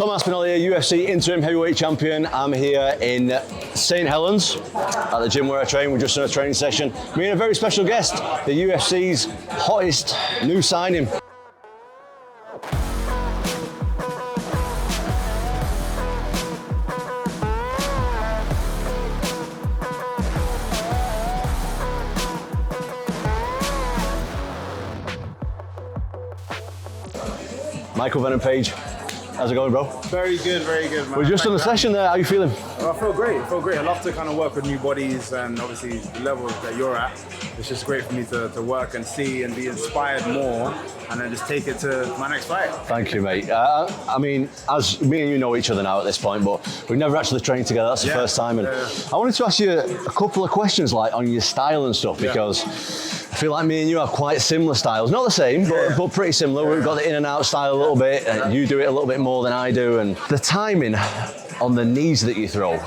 Tom Aspinall here, UFC interim heavyweight champion. I'm here in St Helens at the gym where I train. We're just on a training session. Me and a very special guest, the UFC's hottest new signing. Michael Venom Page. How's it going, bro? Very good, man. We're just on the session there. How are you feeling? I feel great. I love to kind of work with new bodies, and obviously the level that you're at. It's just great for me to work and see and be inspired more, and then just take it to my next fight. Thank you, mate. I mean, as me and you know each other now at this point, but we've never actually trained together. That's the first time. And I wanted to ask you a couple of questions, like on your style and stuff, because I feel like me and you have quite similar styles. Not the same, but pretty similar. We've got the in and out style a little bit. And you do it a little bit more than I do. And the timing on the knees that you throw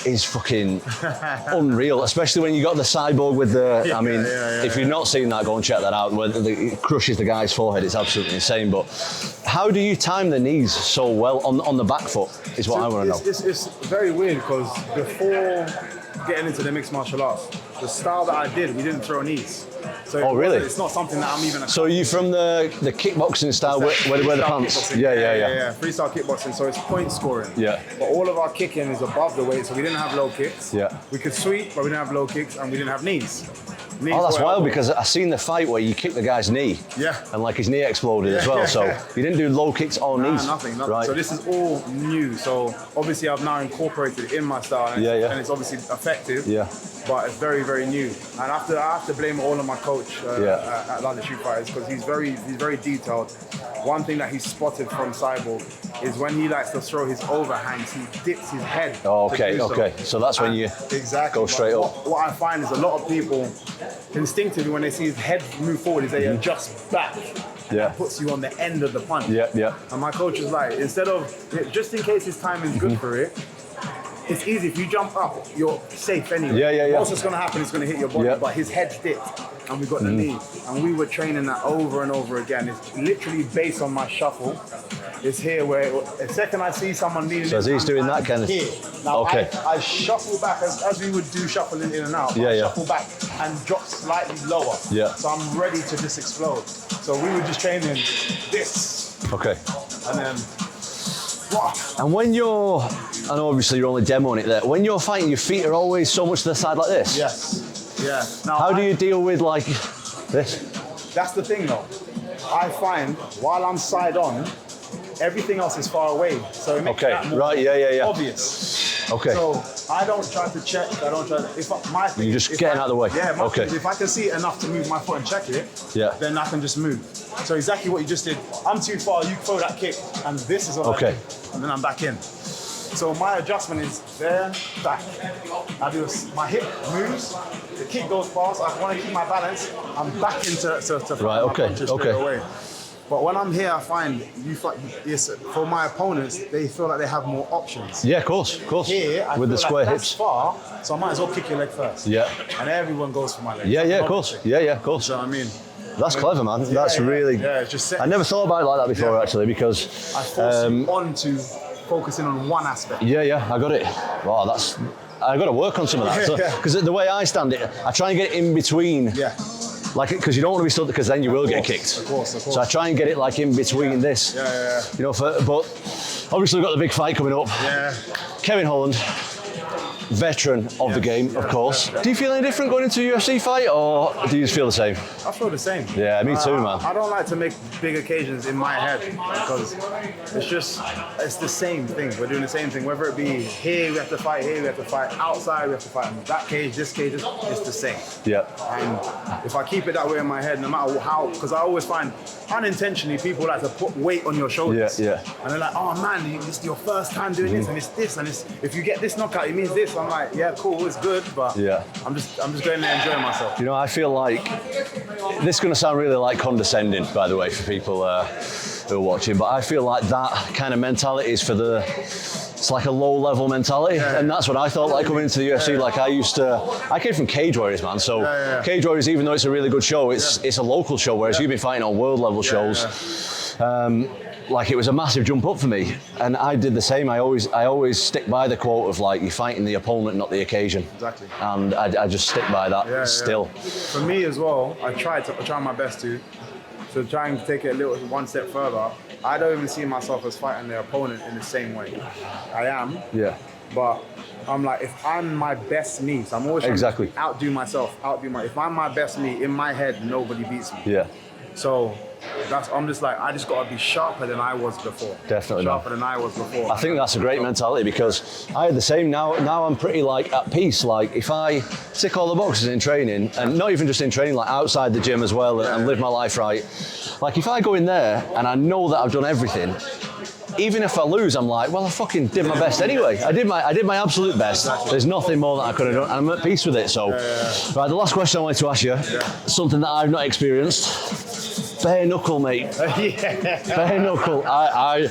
is fucking unreal, especially when you got the Cyborg with the, if you've not seen that, go and check that out, where it crushes the guy's forehead. It's absolutely insane. But how do you time the knees so well on the back foot is what I want to know. It's very weird, because before getting into the mixed martial arts, the style that I did, we didn't throw knees. So really? It's not something that I'm even. So you from the kickboxing style where the pants? Yeah. Freestyle kickboxing. So it's point scoring. Yeah. But all of our kicking is above the weight, so we didn't have low kicks. Yeah. We could sweep, but we didn't have low kicks, and we didn't have knees. Oh, that's wild, because I seen the fight where you kicked the guy's knee. Yeah. And like his knee exploded as well. So you didn't do low kicks or knees. Nothing. Right. So this is all new. So obviously I've now incorporated it in my style, and it's obviously effective. Yeah. But it's very, very new. And I have to blame all of my coach at London Street Fighters, because he's very detailed. One thing that he spotted from Cyborg is when he likes to throw his overhangs, he dips his head. Oh, okay. So that's when you go straight up. What I find is a lot of people instinctively, when they see his head move forward, is they adjust back. That puts you on the end of the punch. Yeah. And my coach is like, instead of, just in case his timing is good for it, it's easy. If you jump up, you're safe anyway. Yeah. What's going to happen is going to hit your body, but his head's dipped, and we got the knee. And we were training that over and over again. It's literally based on my shuffle. It's here where, the second I see someone leaning, so he's doing that kind of here. Now I shuffle back as we would do shuffling in and out. I shuffle back and drop slightly lower. Yeah. So I'm ready to just explode. So we were just training this. Okay. And then. And when you're, and obviously you're only demoing it there, when you're fighting, your feet are always so much to the side like this? Yes. Yeah. Now, how do you deal with like this? That's the thing though. I find while I'm side on, everything else is far away. So it makes that more obvious. Okay. So I don't try to check. I don't try to. You're just getting out of the way. Yeah. If I can see it enough to move my foot and check it, then I can just move. So exactly what you just did. I'm too far. You throw that kick, and this is what I do. And then I'm back in. So my adjustment is there, back. I do my hip moves. The kick goes past. I want to keep my balance. I'm back into right. Okay. Away. But when I'm here, I find for my opponents, they feel like they have more options. Yeah, of course. Here, I with feel the square like hips. That's far, so I might as well kick your leg first. Yeah. And everyone goes for my leg. Yeah, of course. Yeah, of course. So I mean. That's clever, man. That's really. Yeah, it's just. I never thought about it like that before, actually, because. I force you on to focusing on one aspect. Yeah, I got it. Wow, I got to work on some of that. Because the way I stand it, I try and get it in between. Yeah. Like, because you don't want to be stood, because then you will get kicked. Of course. So I try and get it like in between this. Yeah. You know, but obviously we've got the big fight coming up. Yeah. Kevin Holland, veteran of the game, of course. Do you feel any different going into a UFC fight, or do you just feel the same? I feel the same. Yeah, me too, man. I don't like to make big occasions in my head, because it's the same thing. We're doing the same thing. Whether it be here, we have to fight, outside, we have to fight in that cage, this cage, it's the same. Yeah. And if I keep it that way in my head, no matter how, because I always find unintentionally people like to put weight on your shoulders. Yeah. And they're like, oh man, it's your first time doing this, and it's this, and if you get this knockout, it means this. I'm like, yeah, cool, it's good, but I'm just going there enjoying myself. You know, I feel like this is going to sound really like condescending, by the way, for people who are watching, but I feel like that kind of mentality is it's like a low-level mentality, and that's what I thought like coming into the UFC. Like I came from Cage Warriors, man. So Cage Warriors, even though it's a really good show, it's a local show, whereas you've been fighting on world-level shows. like it was a massive jump up for me, and I did the same. I always stick by the quote of like, you're fighting the opponent, not the occasion. Exactly. And I just stick by that still. For me as well, I try my best to try and take it one step further. I don't even see myself as fighting the opponent in the same way. I am. Yeah. But I'm like, if I'm my best me, so I'm always trying to outdo myself, if I'm my best me, in my head, nobody beats me. Yeah. So I'm just like, I just got to be sharper than I was before. Definitely. Sharper than I was before. I think that's a great mentality, because I had the same. Now I'm pretty like at peace. Like if I tick all the boxes in training, and not even just in training, like outside the gym as well, and live my life right. Like if I go in there and I know that I've done everything, even if I lose, I'm like, well, I fucking did my best anyway. I did my absolute best. There's nothing more that I could have done, and I'm at peace with it. So, right, the last question I wanted to ask you, something that I've not experienced. Bare knuckle, mate. Bare knuckle. I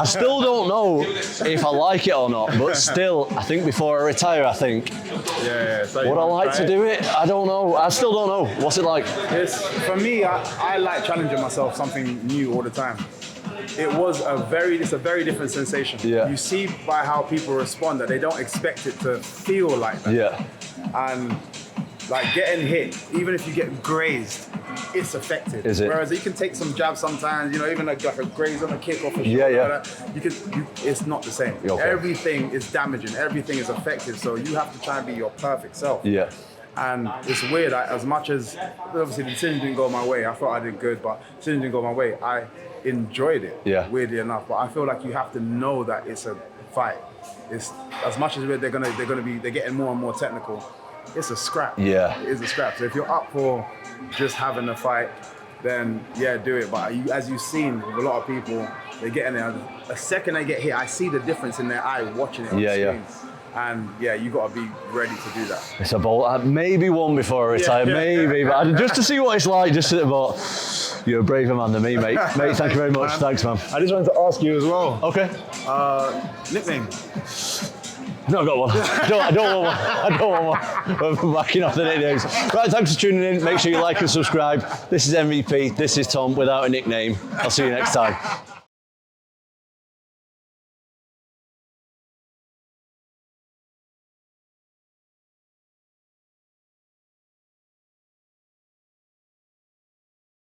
still don't know if I like it or not, but still, I think before I retire, would I like to do it? I don't know. I still don't know. What's it like? For me, I like challenging myself, something new all the time. It's a very different sensation. Yeah. You see by how people respond that they don't expect it to feel like that. Yeah. And like getting hit, even if you get grazed, it's effective. Is it? Whereas you can take some jabs sometimes, even like a graze on a kick off a shot. It's not the same. Okay. Everything is damaging. Everything is effective. So you have to try and be your perfect self. Yeah. And it's weird, as much as obviously the decision didn't go my way, I thought I did good, but the decision didn't go my way, I enjoyed it, weirdly enough. But I feel like you have to know that it's a fight. It's as much as they're getting more and more technical, it's a scrap. Yeah. It is a scrap. So if you're up for just having a fight, then do it. But as you've seen with a lot of people, they get in there, a second they get hit, I see the difference in their eye watching it on the screen. And you got to be ready to do that. It's a bold. Maybe one before I retire, but just to see what it's like. But you're a braver man than me, mate. Mate, thank you very much. Thanks, man. I just wanted to ask you as well. Okay. Nickname. No, I got one. I don't want one. We're backing off the nicknames. Right, thanks for tuning in. Make sure you like and subscribe. This is MVP. This is Tom without a nickname. I'll see you next time.